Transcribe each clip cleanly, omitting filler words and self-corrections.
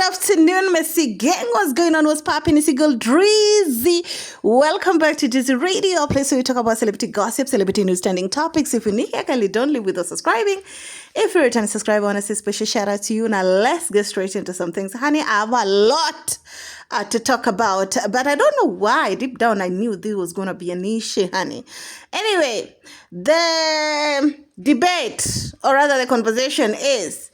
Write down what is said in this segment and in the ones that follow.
afternoon, Messi gang. What's going on? What's popping? It's your girl Drizzy. Welcome back to Drizzy Radio, a place where we talk about celebrity gossip, celebrity news, trending topics. If you're new here, kindly don't leave without subscribing. If you're a returning subscriber, I want to say special shout out to you. Now let's get straight into some things. Honey, I have a lot to talk about, but I don't know why. Deep down, I knew this was going to be an issue, honey. Anyway, the debate, or rather the conversation is,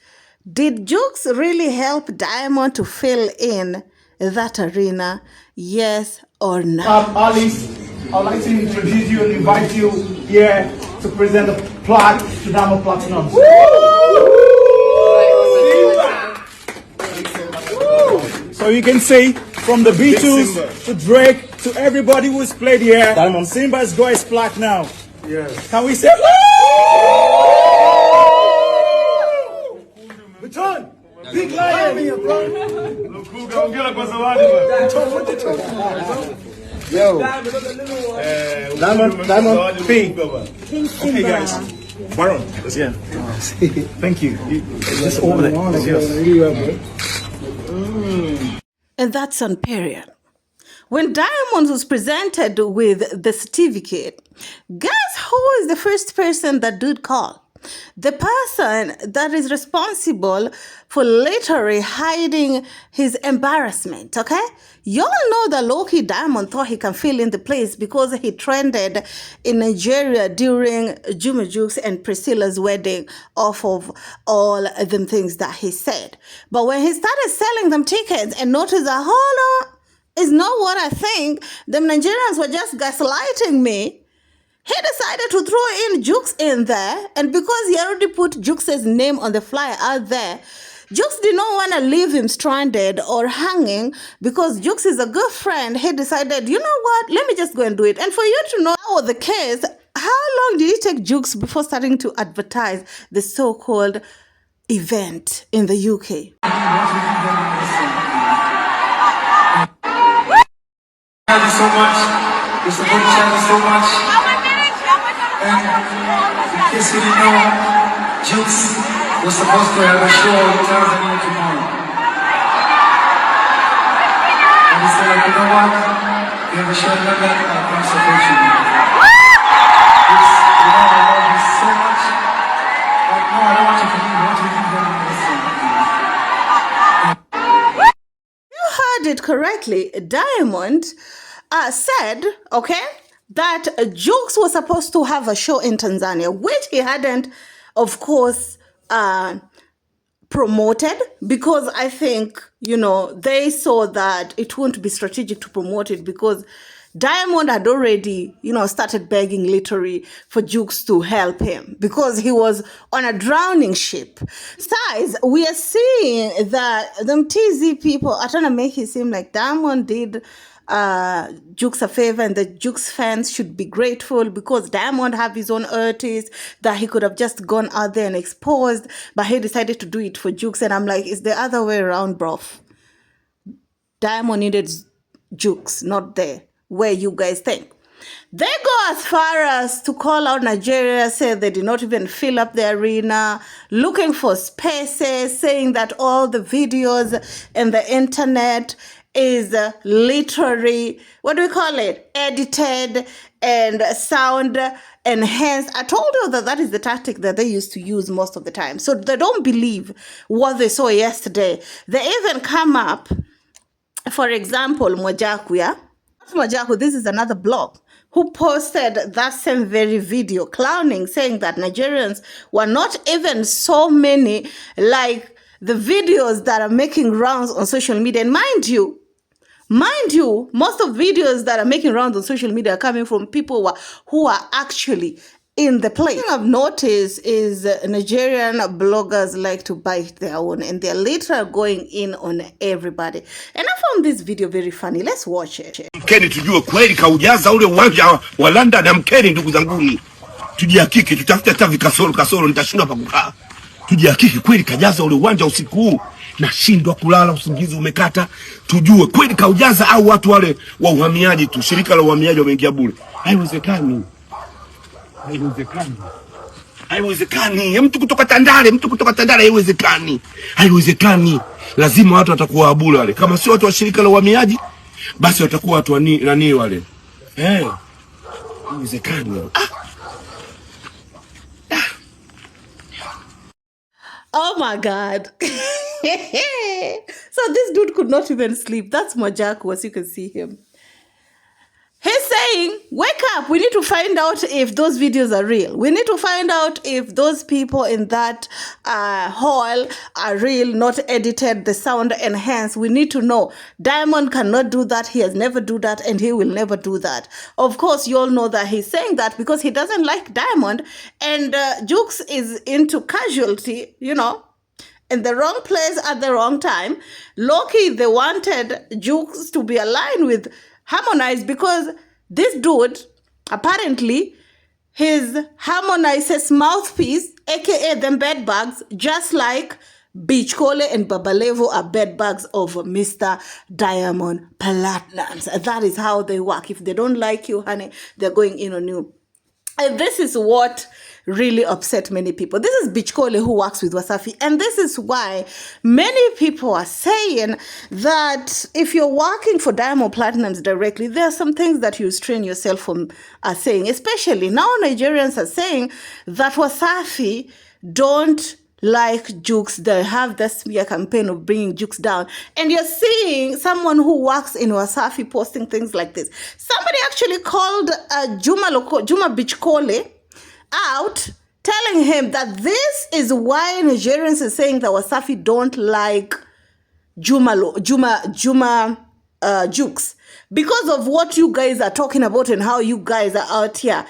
did JUX really help Diamond to fill in that arena? Yes or no? Alice, I'd like to introduce you and invite you here to present the plaque to Diamond Platinum. So you can see from the Beatles to Drake to everybody who's played here, Diamond Simba's got his plaque now. Yes. Can we say? Return! Big lion here, bro! Yo! Diamond, Pink. Okay, guys. Baron, let's go. Thank you. Just over there. And that's on period. When Diamond was presented with the certificate, guess who is the first person that did call? The person that is responsible for literally hiding his embarrassment, okay? Y'all know that low-key Diamond thought he can fill in the place because he trended in Nigeria during JUX and Priscilla's wedding off of all them things that he said. But when he started selling them tickets and noticed that, hold on, it's not what I think, them Nigerians were just gaslighting me, he decided to throw in JUX in there, and because he already put JUX's name on the flyer out there, JUX did not want to leave him stranded or hanging because JUX is a good friend. He decided, you know what, let me just go and do it. And for you to know that was the case, how long did it take JUX before starting to advertise the so-called event in the UK? Thank you so much. You support the channel so much. And in case you didn't know, JUX was supposed to have a show in Tanzania tomorrow. And he said, like, you know what? We have a show in London, I'll come support you. JUX, you know, I love you so much. But no, I don't want you to leave. I want you to leave them in the same. You heard it correctly. Diamond said, okay, that JUX was supposed to have a show in Tanzania, which he hadn't, of course, promoted, because I think, you know, they saw that it wouldn't be strategic to promote it because Diamond had already, you know, started begging literally for JUX to help him because he was on a drowning ship. Besides, we are seeing that them TZ people are trying to make it seem like Diamond did JUX a favor and the JUX fans should be grateful because Diamond have his own artist that he could have just gone out there and exposed, but he decided to do it for JUX. And I'm like, it's the other way around, bro. Diamond needed JUX, not the way you guys think. They go as far as to call out Nigeria, say they did not even fill up the arena, looking for spaces, saying that all the videos and the internet is literally, what do we call it, edited and sound enhanced. I told you that that is the tactic that they used to use most of the time. So they don't believe what they saw yesterday. They even come up, for example, Mojaku, yeah? Mojaku, this is another blog, who posted that same very video clowning, saying that Nigerians were not even so many like the videos that are making rounds on social media. And mind you, most of videos that are making rounds on social media are coming from people who are actually in the place. What I've noticed is Nigerian bloggers like to bite their own, and they're literally going in on everybody. And I found this video very funny. Let's watch it. Mkeni tujue kweli kaujaza ule uwanja wa London na mkeni, ndugu zanguni. Tujihakiki, tutafute hata vikasoro nitashindwa pa kukaa. Tujihakiki kweli kajaza ule uwanja usiku huu. Nashindwa kulala, usingizi umekata. Tujue kweli kaujaza au watu wale wa uhamiaji tu, shirika la uhamiaji wameingia bure. Haiwezekani. Haiwezekani. Haiwezekani. Mtu kutoka Tandale haiwezekani. Haiwezekani. Lazima watu watakuwa abula wale. Kama sio watu wa shirika la uhamiaji, basi watakuwa watu nani wale. Haiwezekani. Oh my God. So this dude could not even sleep. That's Majaku, as you can see him. He's saying, wake up. We need to find out if those videos are real. We need to find out if those people in that hall are real, not edited, the sound enhanced. We need to know. Diamond cannot do that. He has never do that, and he will never do that. Of course, you all know that he's saying that because he doesn't like Diamond, and JUX is into casualty, you know, in the wrong place at the wrong time. Loki, they wanted JUX to be aligned with Harmonize because this dude, apparently, his Harmonize's mouthpiece, aka them bed bugs, just like Beach Cole and Babalevo are bed bugs of Mr. Diamond Platnumz. That is how they work. If they don't like you, honey, they're going in on you. And this is what really upset many people. This is Beach Cole who works with Wasafi. And this is why many people are saying that if you're working for Diamond Platnumz directly, there are some things that you restrain yourself from saying. Especially now Nigerians are saying that Wasafi don't like JUX. They have this smear campaign of bringing JUX down. And you're seeing someone who works in Wasafi posting things like this. Somebody actually called Juma Beach Cole out, telling him that this is why Nigerians are saying that Wasafi don't like JUX. Because of what you guys are talking about and how you guys are out here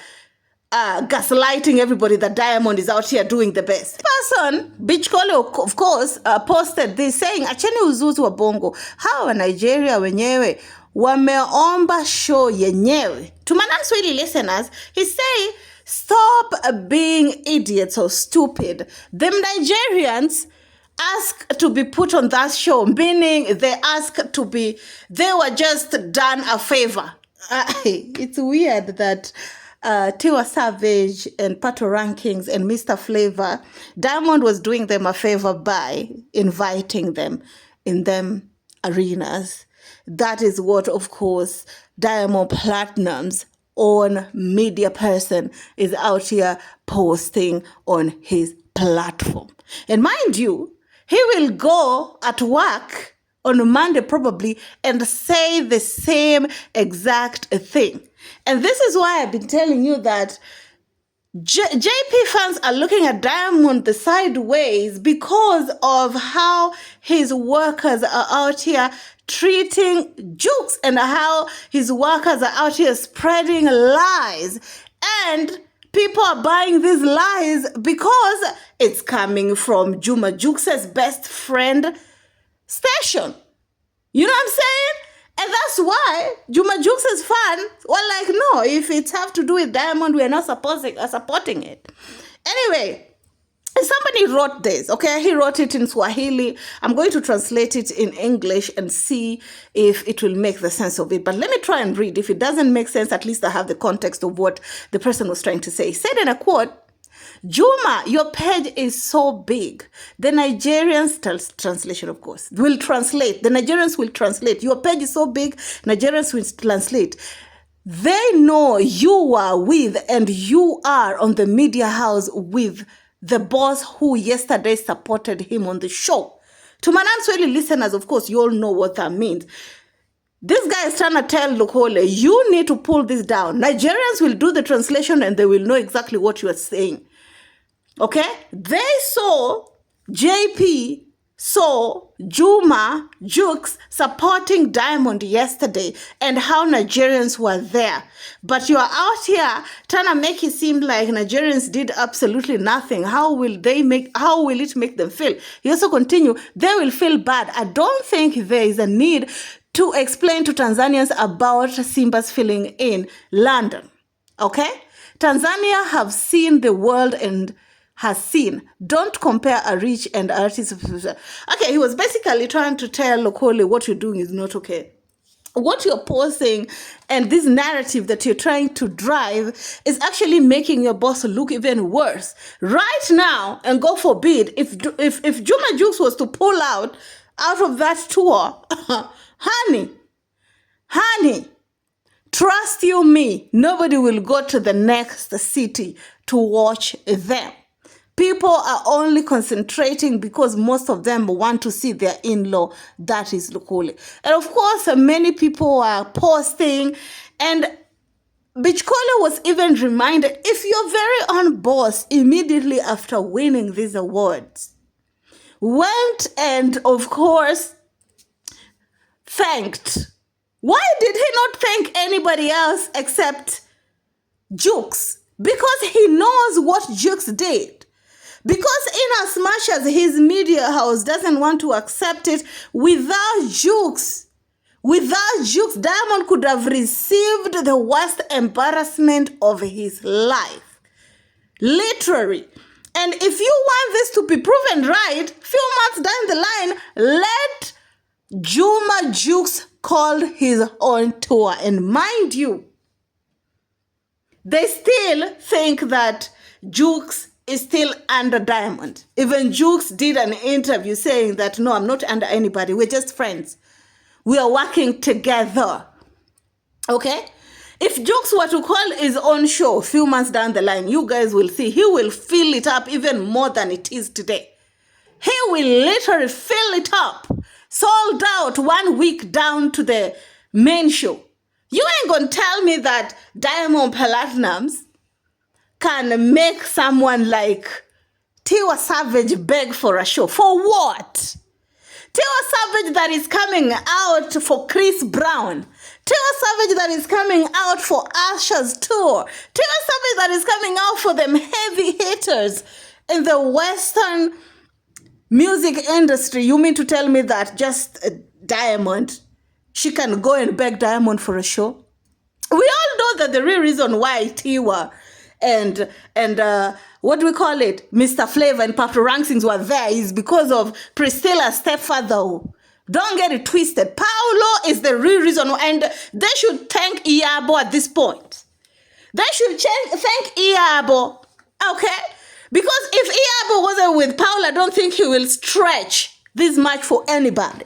gaslighting everybody that Diamond is out here doing the best. Person, Beach Cole, of course, posted this saying, acheni uzuzu wa bongo. Hawa Nigeria wenyewe wameomba show yenyewe. To my non-Swahili listeners, he say, stop being idiots or stupid. Them Nigerians ask to be put on that show, meaning they were just done a favor. It's weird that Tiwa Savage and Pato Rankings and Mr. Flavor, Diamond was doing them a favor by inviting them in them arenas. That is what, of course, Diamond Platnumz's own media person is out here posting on his platform. And mind you, he will go at work on Monday probably and say the same exact thing. And this is why I've been telling you that JP fans are looking at Diamond the sideways because of how his workers are out here treating JUX and how his workers are out here spreading lies. And people are buying these lies because it's coming from Juma JUX's best friend station. You know what I'm saying? And that's why Juma JUX's fans were like, no, if it's have to do with Diamond, we are not supporting it. Anyway, somebody wrote this, okay? He wrote it in Swahili. I'm going to translate it in English and see if it will make the sense of it. But let me try and read. If it doesn't make sense, at least I have the context of what the person was trying to say. He said in a quote, Juma, your page is so big. The Nigerians, translation of course, will translate. The Nigerians will translate. Your page is so big, Nigerians will translate. They know you are with and you are on the media house with the boss who yesterday supported him on the show. To my non-Swahili listeners, of course, you all know what that means. This guy is trying to tell Lokole, you need to pull this down. Nigerians will do the translation and they will know exactly what you are saying. Okay? They saw JP, saw Juma, JUX supporting Diamond yesterday and how Nigerians were there. But you are out here trying to make it seem like Nigerians did absolutely nothing. How will it make them feel? He also continued, they will feel bad. I don't think there is a need to explain to Tanzanians about Simba's feeling in London. Okay? Tanzania have seen the world and has seen. Don't compare a rich and artist. Okay, he was basically trying to tell Lokole what you're doing is not okay. what you're posting and this narrative that you're trying to drive is actually making your boss look even worse right now. And God forbid if Juma Jux was to pull out of that tour, honey, trust you me, nobody will go to the next city to watch them. People are only concentrating because most of them want to see their in-law, that is Lukule. And of course, many people are posting, and Bichkole was even reminded, if your very own boss, immediately after winning these awards, went and, of course, thanked, why did he not thank anybody else except JUX? Because he knows what JUX did. Because in as much as his media house doesn't want to accept it, without JUX, Diamond could have received the worst embarrassment of his life. Literally. And if you want this to be proven right, few months down the line, let Juma Jux call his own tour. And mind you, they still think that Jux is still under Diamond. Even Jux did an interview saying that, no, I'm not under anybody. We're just friends. We are working together. Okay? If Jux were to call his own show a few months down the line, you guys will see he will fill it up even more than it is today. He will literally fill it up. Sold out 1 week down to the main show. You ain't gonna tell me that Diamond Platnumz can make someone like Tiwa Savage beg for a show. For what? Tiwa Savage that is coming out for Chris Brown. Tiwa Savage that is coming out for Usher's tour. Tiwa Savage that is coming out for them heavy hitters in the Western music industry. You mean to tell me that just Diamond, she can go and beg Diamond for a show? We all know that the real reason why Tiwa and what do we call it, Mr. Flavor and Papa Rankings were there is because of Priscilla's stepfather. Don't get it twisted. Paolo is the real reason, and they should thank Iyabo at this point. They should thank Iyabo, okay? Because if Iyabo wasn't with Paolo, I don't think he will stretch this much for anybody.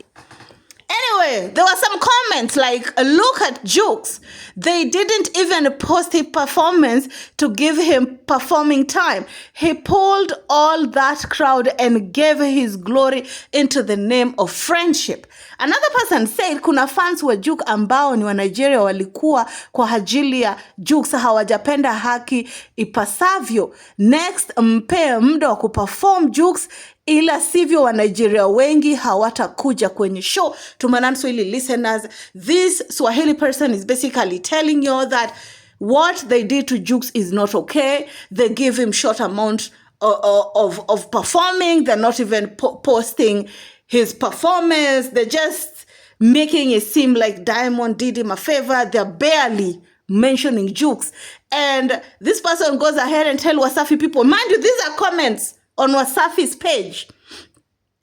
Anyway, there were some comments like, look at JUX. They didn't even post his performance to give him performing time. He pulled all that crowd and gave his glory into the name of friendship. Another person said, kuna fans wa JUX ambao ni wa Nigeria walikuwa kwa ajili ya JUX hawajapenda haki ipasavyo. Next, mpe muda wa kuperform JUX, ila sivyo wa Nigeria wengi hawatakuja kwenye show. To my non-Swahili listeners, this Swahili person is basically telling you that what they did to JUX is not okay. They give him short amount of performing. They're not even posting his performance. They're just making it seem like Diamond did him a favor. They're barely mentioning JUX. And this person goes ahead and tell Wasafi people, mind you, these are comments on Wasafi's page.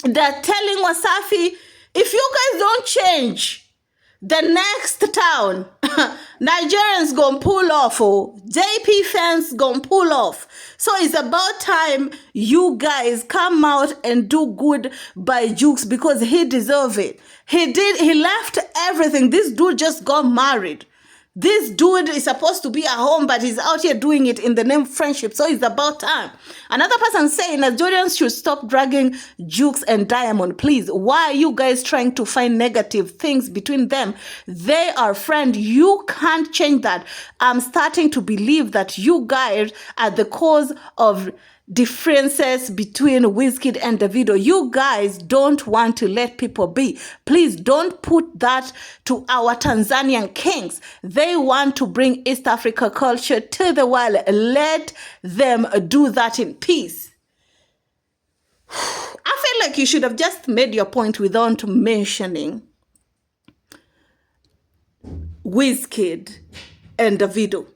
They're telling Wasafi, if you guys don't change, the next town, Nigerians gonna pull off. Oh, JP fans gonna pull off. So it's about time you guys come out and do good by JUX because he deserves it. He left everything. This dude just got married. This dude is supposed to be at home, but he's out here doing it in the name of friendship. So it's about time. Another person saying Nigerians should stop dragging JUX and Diamond. Please, why are you guys trying to find negative things between them? They are friends. You can't change that. I'm starting to believe that you guys are the cause of differences between Wizkid and Davido. You guys don't want to let people be. Please don't put that to our Tanzanian kings. They want to bring East Africa culture to the world. Let them do that in peace. I feel like you should have just made your point without mentioning Wizkid and Davido.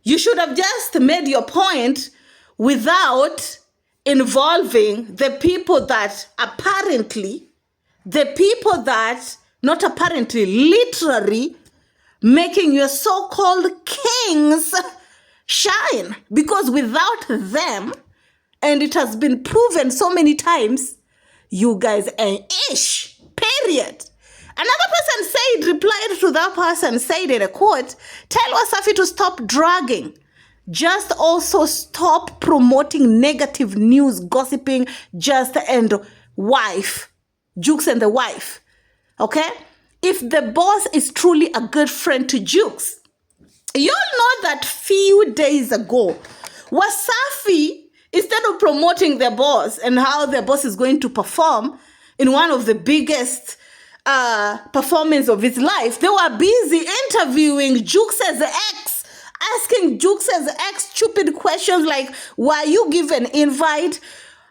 You should have just made your point without involving the people that apparently, the people that not apparently, literally making your so-called kings shine. Because without them, and it has been proven so many times, you guys ain't ish, period. Another person replied to that person, said in a quote, tell Wasafi to stop dragging. Just also stop promoting negative news, gossiping, just and wife, JUX and the wife. Okay? If the boss is truly a good friend to JUX, you know that few days ago, Wasafi, instead of promoting their boss and how their boss is going to perform in one of the biggest performance of his life, they were busy interviewing JUX's ex, asking JUX's ex stupid questions like, were you given invite?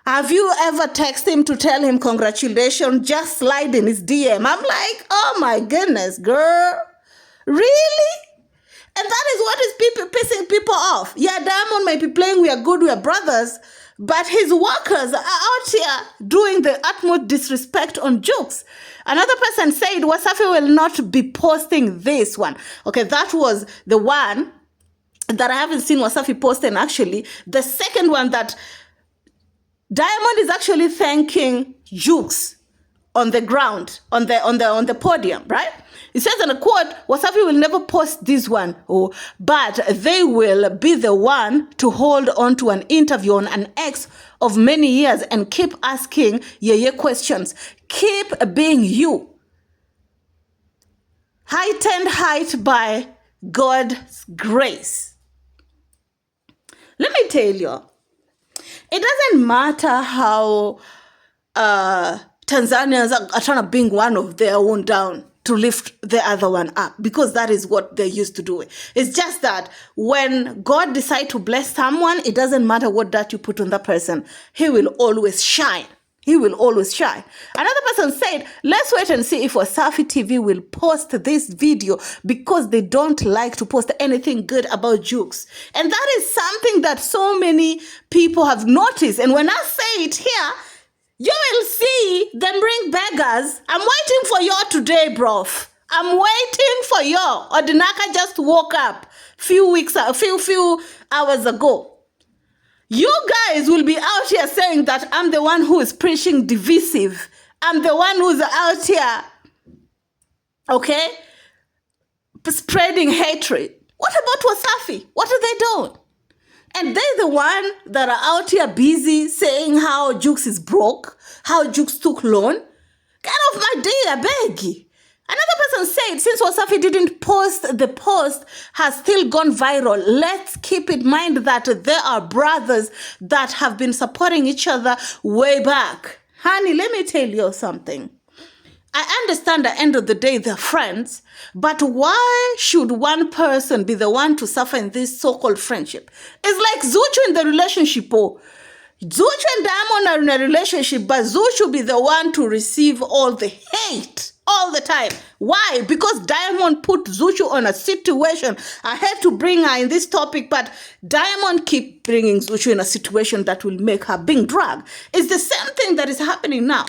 Have you ever texted him to tell him congratulations? Just slide in his DM. I'm like, oh my goodness, girl. Really? And that is what is pissing people off. Yeah, Diamond might be playing, we are good, we are brothers, but his workers are out here doing the utmost disrespect on JUX. Another person said, Wasafi will not be posting this one. Okay, that was the one that I haven't seen Wasafi posting actually. The second one that Diamond is actually thanking JUX on the ground, on the podium, right? It says in a quote, Wasafi will never post this one, but they will be the one to hold on to an interview on an ex of many years and keep asking Yeye questions. Keep being you. Heightened height by God's grace. Let me tell you, it doesn't matter how Tanzanians are trying to bring one of their own down to lift the other one up, because that is what they're used to doing. It's just that when God decides to bless someone, it doesn't matter what dirt you put on that person. He will always shine. He will always shine. Another person said, let's wait and see if Wasafi TV will post this video because they don't like to post anything good about JUX. And that is something that so many people have noticed. And when I say it here, you will see them bring beggars. I'm waiting for you today, bro. I'm waiting for you. Odinaka just woke up few hours ago. You guys will be out here saying that I'm the one who is preaching divisive. I'm the one who's out here, okay, spreading hatred. What about Wasafi? What are they doing? And they're the one that are out here busy saying how JUX is broke, how JUX took loan. Get off my day, I beg you. Another person said, since Wasafi didn't post, the post has still gone viral. Let's keep in mind that there are brothers that have been supporting each other way back. Honey, let me tell you something. I understand at the end of the day they're friends, but why should one person be the one to suffer in this so-called friendship? It's like Zuchu in the relationship. Oh. Zuchu and Diamond are in a relationship, but Zuchu be the one to receive all the hate all the time. Why? Because Diamond put Zuchu on a situation. I had to bring her in this topic, but Diamond keep bringing Zuchu in a situation that will make her being dragged. It's the same thing that is happening now.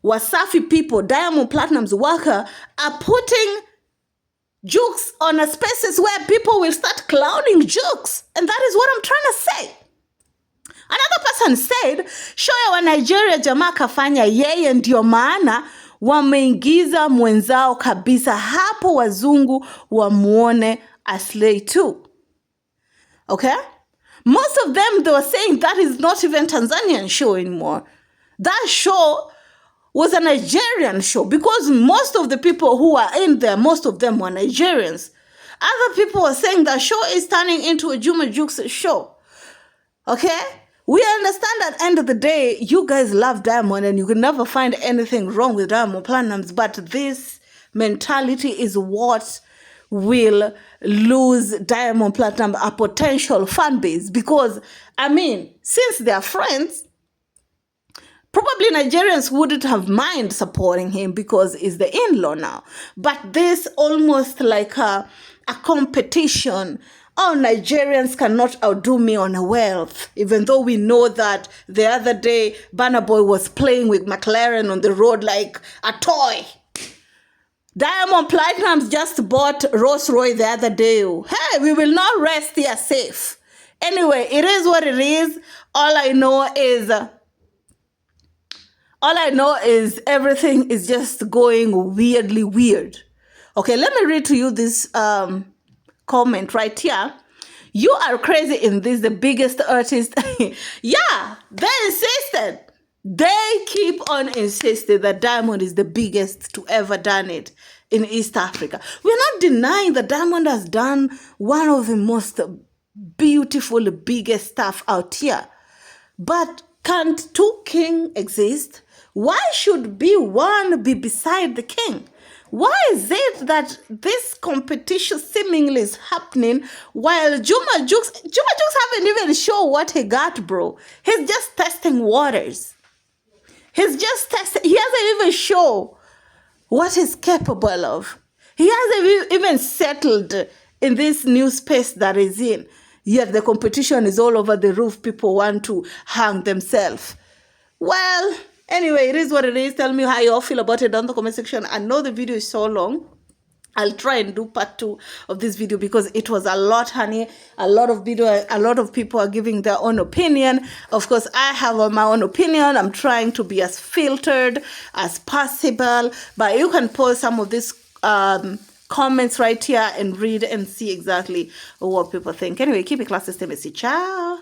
Wasafi people, Diamond Platinum's worker, are putting JUX on a spaces where people will start clowning JUX. And that is what I'm trying to say. Another person said, show ya wa Nigeria jamaa kafanya yeye ndio maana wameingiza mwenzao kabisa hapo wazungu wamuone aslay too. Okay? Most of them, they were saying that is not even Tanzanian show anymore. That show was a Nigerian show because most of the people who are in there, most of them were Nigerians. Other people were saying that show is turning into a Juma JUX show. Okay? We understand at the end of the day, you guys love Diamond and you can never find anything wrong with Diamond Platnumz, but this mentality is what will lose Diamond Platnumz a potential fan base because, I mean, since they are friends, probably Nigerians wouldn't have mind supporting him because he's the in-law now. But this almost like a competition. Oh, Nigerians cannot outdo me on wealth. Even though we know that the other day, Burna Boy was playing with McLaren on the road like a toy. Diamond Platinums just bought Rolls Royce the other day. Hey, we will not rest here safe. Anyway, it is what it is. All I know is everything is just going weirdly weird. Okay, let me read to you this comment right here. You are crazy in this, the biggest artist. Yeah, they insisted. They keep on insisting that Diamond is the biggest to ever done it in East Africa. We're not denying that Diamond has done one of the most beautiful, biggest stuff out here. But can't two kings exist? Why should one be beside the king? Why is it that this competition seemingly is happening while Juma Jux haven't even shown what he got, bro? He's just testing waters. He hasn't even shown what he's capable of. He hasn't even settled in this new space that he's in. Yet the competition is all over the roof. People want to hang themselves. Well, anyway, it is what it is. Tell me how you all feel about it down in the comment section. I know the video is so long. I'll try and do part 2 of this video because it was a lot, honey. A lot of people are giving their own opinion. Of course, I have my own opinion. I'm trying to be as filtered as possible. But you can post some of these comments right here and read and see exactly what people think. Anyway, keep it classy, stay messy. Ciao.